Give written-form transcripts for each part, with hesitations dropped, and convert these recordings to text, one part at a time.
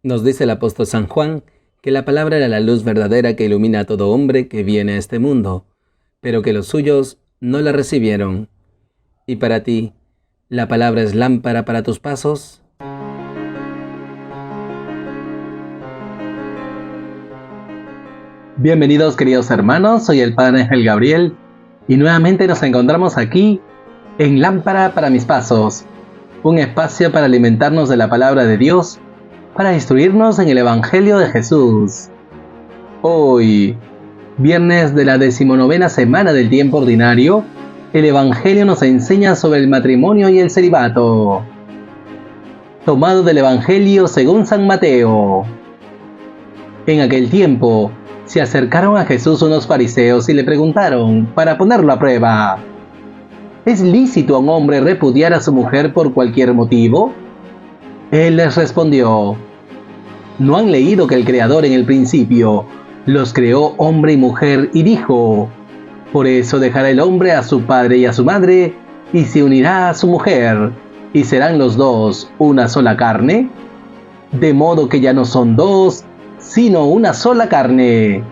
Nos dice el apóstol San Juan que la palabra era la luz verdadera que ilumina a todo hombre que viene a este mundo, pero que los suyos no la recibieron. ¿Y para ti, la palabra es lámpara para tus pasos? Bienvenidos, queridos hermanos, soy el Padre Ángel Gabriel y nuevamente nos encontramos aquí en Lámpara para mis pasos, un espacio para alimentarnos de la palabra de Dios, para instruirnos en el Evangelio de Jesús. Hoy, viernes de la 19ª semana del tiempo ordinario, el Evangelio nos enseña sobre el matrimonio y el celibato. Tomado del Evangelio según San Mateo. En aquel tiempo, se acercaron a Jesús unos fariseos y le preguntaron, para ponerlo a prueba: ¿es lícito a un hombre repudiar a su mujer por cualquier motivo? Él les respondió: ¿no han leído que el Creador en el principio los creó hombre y mujer y dijo: por eso dejará el hombre a su padre y a su madre y se unirá a su mujer y serán los dos una sola carne? De modo que ya no son dos, sino una sola carne.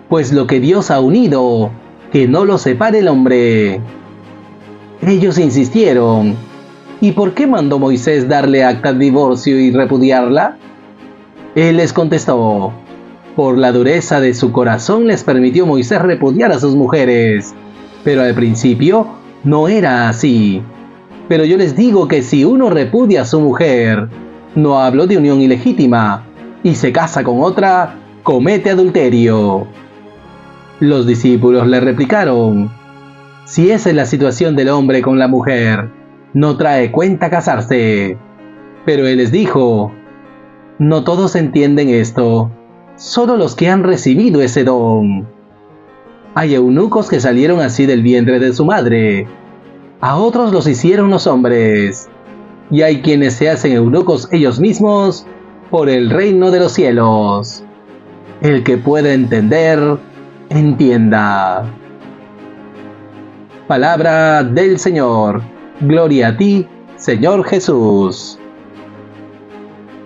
Pues lo que Dios ha unido, que no lo separe el hombre. Ellos insistieron: ¿y por qué mandó Moisés darle acta de divorcio y repudiarla? Él les contestó: por la dureza de su corazón les permitió Moisés repudiar a sus mujeres, pero al principio no era así. Pero yo les digo que si uno repudia a su mujer, no hablo de unión ilegítima, y se casa con otra, comete adulterio. Los discípulos le replicaron: si esa es la situación del hombre con la mujer, no trae cuenta casarse. Pero él les dijo: no todos entienden esto, solo los que han recibido ese don. Hay eunucos que salieron así del vientre de su madre, a otros los hicieron los hombres, y hay quienes se hacen eunucos ellos mismos por el reino de los cielos. El que pueda entender, entienda. Palabra del Señor. Gloria a ti, Señor Jesús.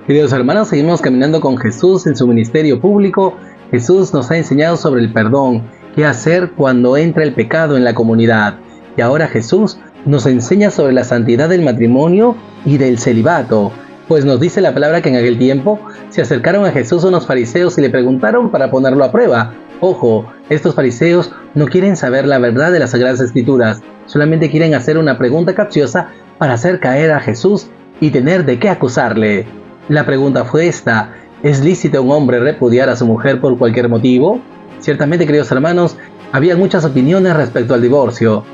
Queridos hermanos, seguimos caminando con Jesús en su ministerio público. Jesús nos ha enseñado sobre el perdón, qué hacer cuando entra el pecado en la comunidad. Y ahora Jesús nos enseña sobre la santidad del matrimonio y del celibato. Pues nos dice la palabra que en aquel tiempo se acercaron a Jesús unos fariseos y le preguntaron para ponerlo a prueba. Ojo, estos fariseos no quieren saber la verdad de las Sagradas Escrituras, solamente quieren hacer una pregunta capciosa para hacer caer a Jesús y tener de qué acusarle. La pregunta fue esta: ¿es lícito a un hombre repudiar a su mujer por cualquier motivo? Ciertamente, queridos hermanos, había muchas opiniones respecto al divorcio,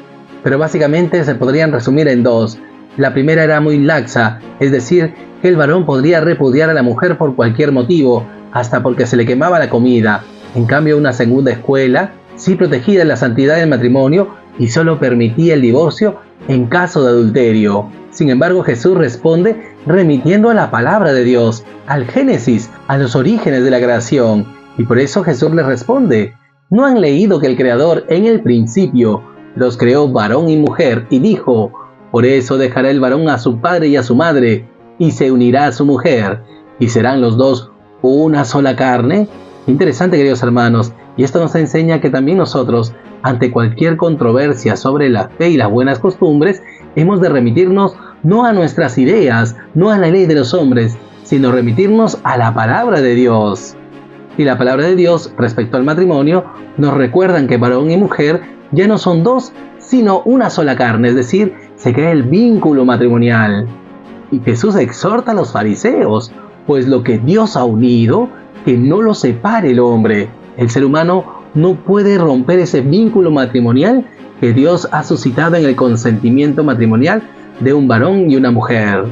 pero básicamente se podrían resumir en dos. La primera era muy laxa, es decir, que el varón podría repudiar a la mujer por cualquier motivo, hasta porque se le quemaba la comida. En cambio, una segunda escuela sí protegía la santidad del matrimonio y solo permitía el divorcio en caso de adulterio. Sin embargo, Jesús responde remitiendo a la palabra de Dios, al Génesis, a los orígenes de la creación. Y por eso Jesús les responde: ¿no han leído que el Creador en el principio los creó varón y mujer y dijo: por eso dejará el varón a su padre y a su madre y se unirá a su mujer y serán los dos una sola carne? Interesante, queridos hermanos, y esto nos enseña que también nosotros, ante cualquier controversia sobre la fe y las buenas costumbres, hemos de remitirnos no a nuestras ideas, no a la ley de los hombres, sino remitirnos a la palabra de Dios. Y la palabra de Dios respecto al matrimonio nos recuerdan que varón y mujer ya no son dos, sino una sola carne, es decir, se crea el vínculo matrimonial. Y Jesús exhorta a los fariseos: pues lo que Dios ha unido, que no lo separe el hombre. El ser humano no puede romper ese vínculo matrimonial que Dios ha suscitado en el consentimiento matrimonial de un varón y una mujer.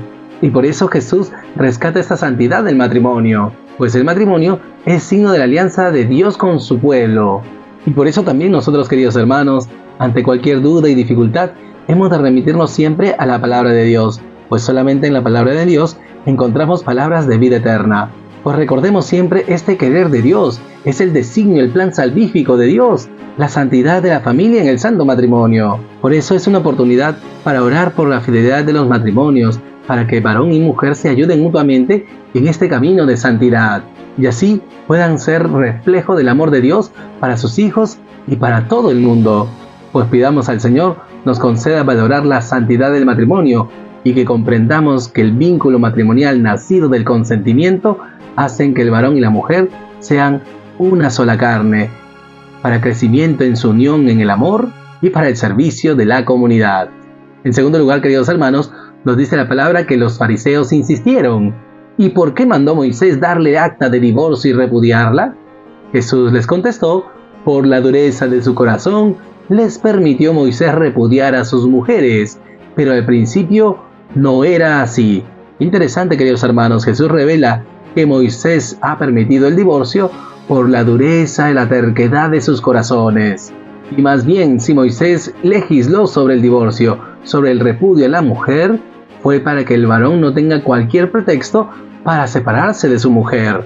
Y por eso Jesús rescata esta santidad del matrimonio, pues el matrimonio es signo de la alianza de Dios con su pueblo. Y por eso también nosotros, queridos hermanos, ante cualquier duda y dificultad, hemos de remitirnos siempre a la palabra de Dios, pues solamente en la palabra de Dios encontramos palabras de vida eterna. Pues recordemos siempre este querer de Dios, es el designio, el plan salvífico de Dios, la santidad de la familia en el santo matrimonio. Por eso es una oportunidad para orar por la fidelidad de los matrimonios, para que varón y mujer se ayuden mutuamente en este camino de santidad, y así puedan ser reflejo del amor de Dios para sus hijos y para todo el mundo. Pues pidamos al Señor nos conceda valorar la santidad del matrimonio y que comprendamos que el vínculo matrimonial nacido del consentimiento hacen que el varón y la mujer sean una sola carne, para crecimiento en su unión en el amor y para el servicio de la comunidad. En segundo lugar, queridos hermanos, nos dice la palabra que los fariseos insistieron. ¿Y por qué mandó Moisés darle acta de divorcio y repudiarla? Jesús les contestó: por la dureza de su corazón les permitió Moisés repudiar a sus mujeres, pero al principio no era así. Interesante, queridos hermanos, Jesús revela que Moisés ha permitido el divorcio por la dureza y la terquedad de sus corazones. Y más bien, si Moisés legisló sobre el divorcio, sobre el repudio a la mujer, fue para que el varón no tenga cualquier pretexto para separarse de su mujer,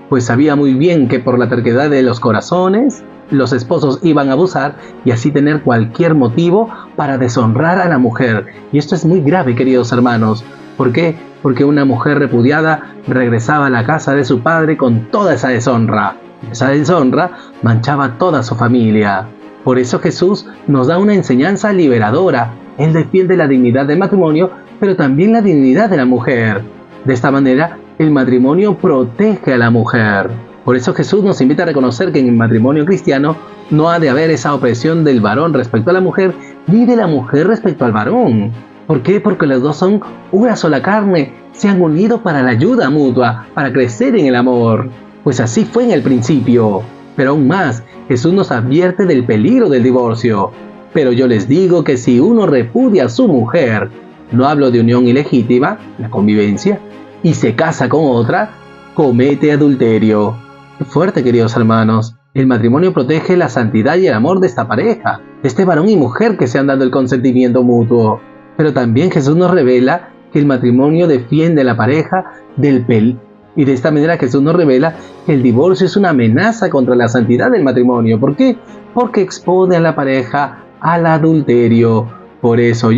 pues sabía muy bien que por la terquedad de los corazones, los esposos iban a abusar y así tener cualquier motivo para deshonrar a la mujer. Y esto es muy grave, queridos hermanos. ¿Por qué? Porque una mujer repudiada regresaba a la casa de su padre con toda esa deshonra. Esa deshonra manchaba toda su familia. Por eso Jesús nos da una enseñanza liberadora. Él defiende la dignidad del matrimonio, pero también la dignidad de la mujer. De esta manera, el matrimonio protege a la mujer. Por eso Jesús nos invita a reconocer que en el matrimonio cristiano no ha de haber esa opresión del varón respecto a la mujer, ni de la mujer respecto al varón. ¿Por qué? Porque los dos son una sola carne, se han unido para la ayuda mutua, para crecer en el amor. Pues así fue en el principio. Pero aún más, Jesús nos advierte del peligro del divorcio. Pero yo les digo que si uno repudia a su mujer, no hablo de unión ilegítima, la convivencia, y se casa con otra, comete adulterio. Qué fuerte, queridos hermanos. El matrimonio protege la santidad y el amor de esta pareja, de este varón y mujer que se han dado el consentimiento mutuo. Pero también Jesús nos revela que el matrimonio defiende a la pareja del peligro. Y de esta manera Jesús nos revela que el divorcio es una amenaza contra la santidad del matrimonio. ¿Por qué? Porque expone a la pareja al adulterio. Por eso,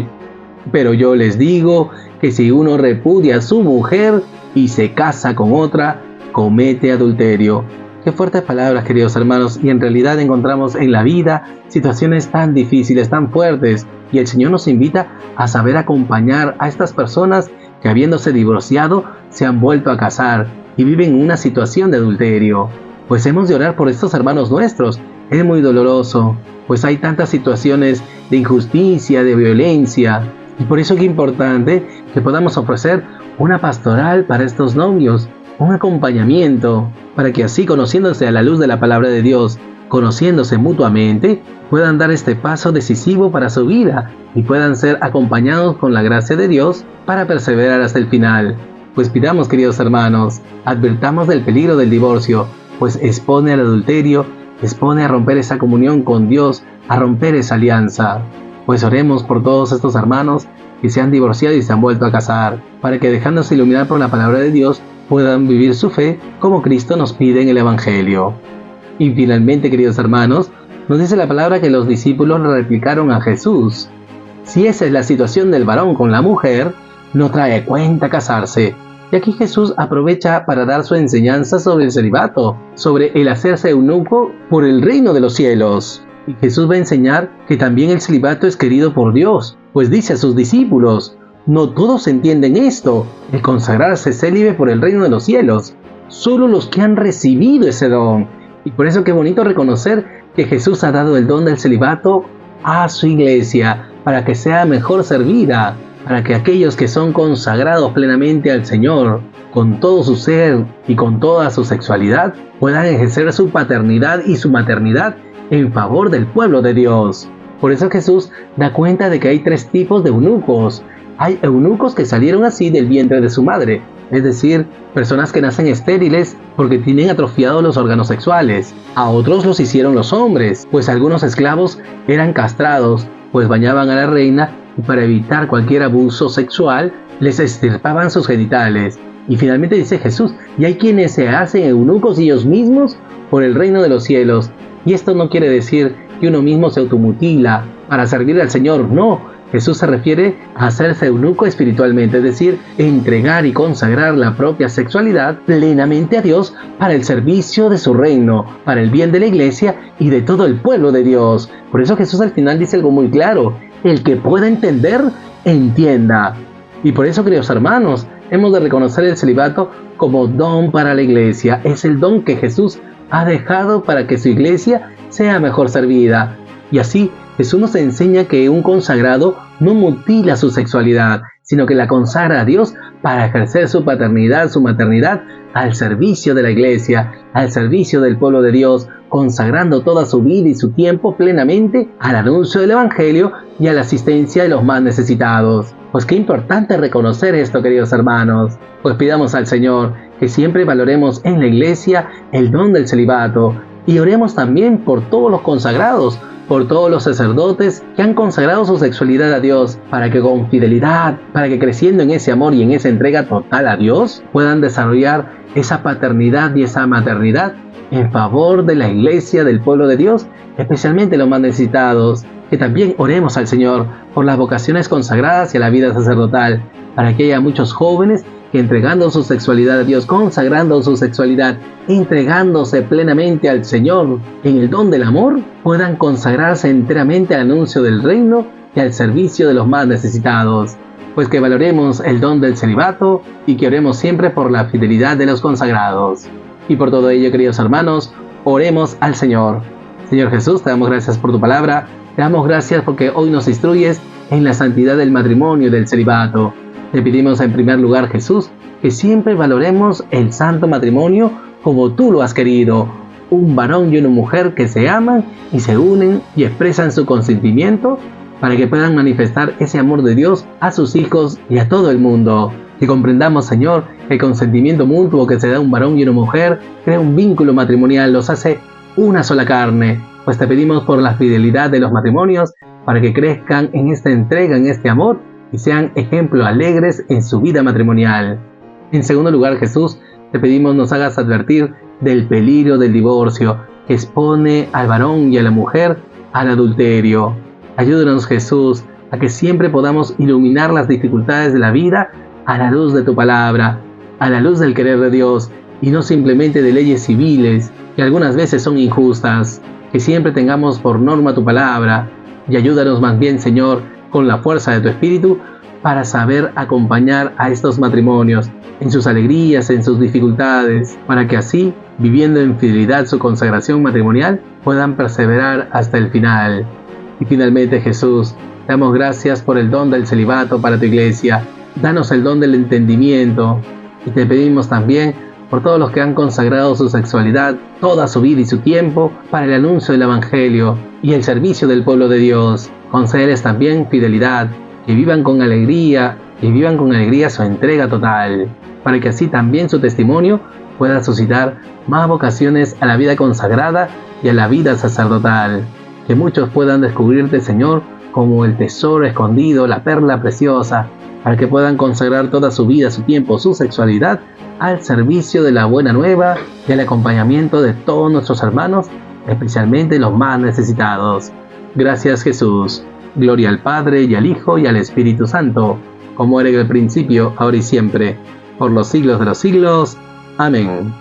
pero yo les digo que si uno repudia a su mujer y se casa con otra, comete adulterio. Qué fuertes palabras, queridos hermanos, y en realidad encontramos en la vida situaciones tan difíciles, tan fuertes, y el Señor nos invita a saber acompañar a estas personas que, habiéndose divorciado, se han vuelto a casar y viven en una situación de adulterio. Pues hemos de orar por estos hermanos nuestros. Es muy doloroso, pues hay tantas situaciones de injusticia, de violencia, y por eso es importante que podamos ofrecer una pastoral para estos novios, un acompañamiento, para que así, conociéndose a la luz de la palabra de Dios, conociéndose mutuamente, puedan dar este paso decisivo para su vida y puedan ser acompañados con la gracia de Dios para perseverar hasta el final. Pues pidamos, queridos hermanos, advirtamos del peligro del divorcio, pues expone al adulterio, expone a romper esa comunión con Dios, a romper esa alianza. Pues oremos por todos estos hermanos que se han divorciado y se han vuelto a casar, para que, dejándose iluminar por la palabra de Dios, puedan vivir su fe como Cristo nos pide en el Evangelio. Y finalmente, queridos hermanos, nos dice la palabra que los discípulos le replicaron a Jesús: si esa es la situación del varón con la mujer, no trae cuenta casarse. Y aquí Jesús aprovecha para dar su enseñanza sobre el celibato, sobre el hacerse eunuco por el reino de los cielos. Y Jesús va a enseñar que también el celibato es querido por Dios, pues dice a sus discípulos: no todos entienden esto, el consagrarse célibe por el reino de los cielos, solo los que han recibido ese don. Y por eso qué bonito reconocer que Jesús ha dado el don del celibato a su iglesia, para que sea mejor servida, para que aquellos que son consagrados plenamente al Señor, con todo su ser y con toda su sexualidad, puedan ejercer su paternidad y su maternidad en favor del pueblo de Dios. Por eso Jesús da cuenta de que hay tres tipos de eunucos. Hay eunucos que salieron así del vientre de su madre, es decir, personas que nacen estériles porque tienen atrofiados los órganos sexuales. A otros los hicieron los hombres, pues algunos esclavos eran castrados, pues bañaban a la reina y para evitar cualquier abuso sexual les extirpaban sus genitales. Y finalmente dice Jesús: y hay quienes se hacen eunucos ellos mismos por el reino de los cielos. Y esto no quiere decir que uno mismo se automutila para servir al Señor, no, Jesús se refiere a hacerse eunuco espiritualmente, es decir, entregar y consagrar la propia sexualidad plenamente a Dios para el servicio de su reino, para el bien de la iglesia y de todo el pueblo de Dios. Por eso Jesús al final dice algo muy claro: el que pueda entender, entienda. Y por eso, queridos hermanos, hemos de reconocer el celibato como don para la iglesia. Es el don que Jesús ha dejado para que su iglesia sea mejor servida. Y así Jesús nos enseña que un consagrado no mutila su sexualidad, sino que la consagra a Dios para ejercer su paternidad, su maternidad, al servicio de la iglesia, al servicio del pueblo de Dios, consagrando toda su vida y su tiempo plenamente al anuncio del Evangelio y a la asistencia de los más necesitados. Pues qué importante reconocer esto, queridos hermanos. Pues pidamos al Señor que siempre valoremos en la iglesia el don del celibato y oremos también por todos los consagrados, por todos los sacerdotes que han consagrado su sexualidad a Dios, para que con fidelidad, para que creciendo en ese amor y en esa entrega total a Dios, puedan desarrollar esa paternidad y esa maternidad en favor de la iglesia, del pueblo de Dios, especialmente los más necesitados. Que también oremos al Señor por las vocaciones consagradas y a la vida sacerdotal, para que haya muchos jóvenes que entregando su sexualidad a Dios, consagrando su sexualidad, entregándose plenamente al Señor en el don del amor, puedan consagrarse enteramente al anuncio del reino y al servicio de los más necesitados. Pues que valoremos el don del celibato y que oremos siempre por la fidelidad de los consagrados. Y por todo ello, queridos hermanos, oremos al Señor. Señor Jesús, te damos gracias por tu palabra, te damos gracias porque hoy nos instruyes en la santidad del matrimonio y del celibato. Te pedimos en primer lugar, Jesús, que siempre valoremos el santo matrimonio como tú lo has querido, un varón y una mujer que se aman y se unen y expresan su consentimiento para que puedan manifestar ese amor de Dios a sus hijos y a todo el mundo. Que comprendamos, Señor, que el consentimiento mutuo que se da a un varón y una mujer crea un vínculo matrimonial, los hace una sola carne. Pues te pedimos por la fidelidad de los matrimonios para que crezcan en esta entrega, en este amor, y sean ejemplos alegres en su vida matrimonial. En segundo lugar, Jesús, te pedimos nos hagas advertir del peligro del divorcio que expone al varón y a la mujer al adulterio. Ayúdanos, Jesús, a que siempre podamos iluminar las dificultades de la vida a la luz de tu palabra, a la luz del querer de Dios y no simplemente de leyes civiles que algunas veces son injustas. Que siempre tengamos por norma tu palabra y ayúdanos más bien, Señor, con la fuerza de tu Espíritu, para saber acompañar a estos matrimonios en sus alegrías, en sus dificultades, para que así, viviendo en fidelidad su consagración matrimonial, puedan perseverar hasta el final. Y finalmente, Jesús, te damos gracias por el don del celibato para tu iglesia. Danos el don del entendimiento y te pedimos también por todos los que han consagrado su sexualidad, toda su vida y su tiempo para el anuncio del Evangelio y el servicio del pueblo de Dios. Concédeles también fidelidad, que vivan con alegría su entrega total, para que así también su testimonio pueda suscitar más vocaciones a la vida consagrada y a la vida sacerdotal. Que muchos puedan descubrirte, Señor, como el tesoro escondido, la perla preciosa, para que puedan consagrar toda su vida, su tiempo, su sexualidad al servicio de la buena nueva y al acompañamiento de todos nuestros hermanos, especialmente los más necesitados. Gracias, Jesús. Gloria al Padre y al Hijo y al Espíritu Santo, como era en el principio, ahora y siempre, por los siglos de los siglos. Amén.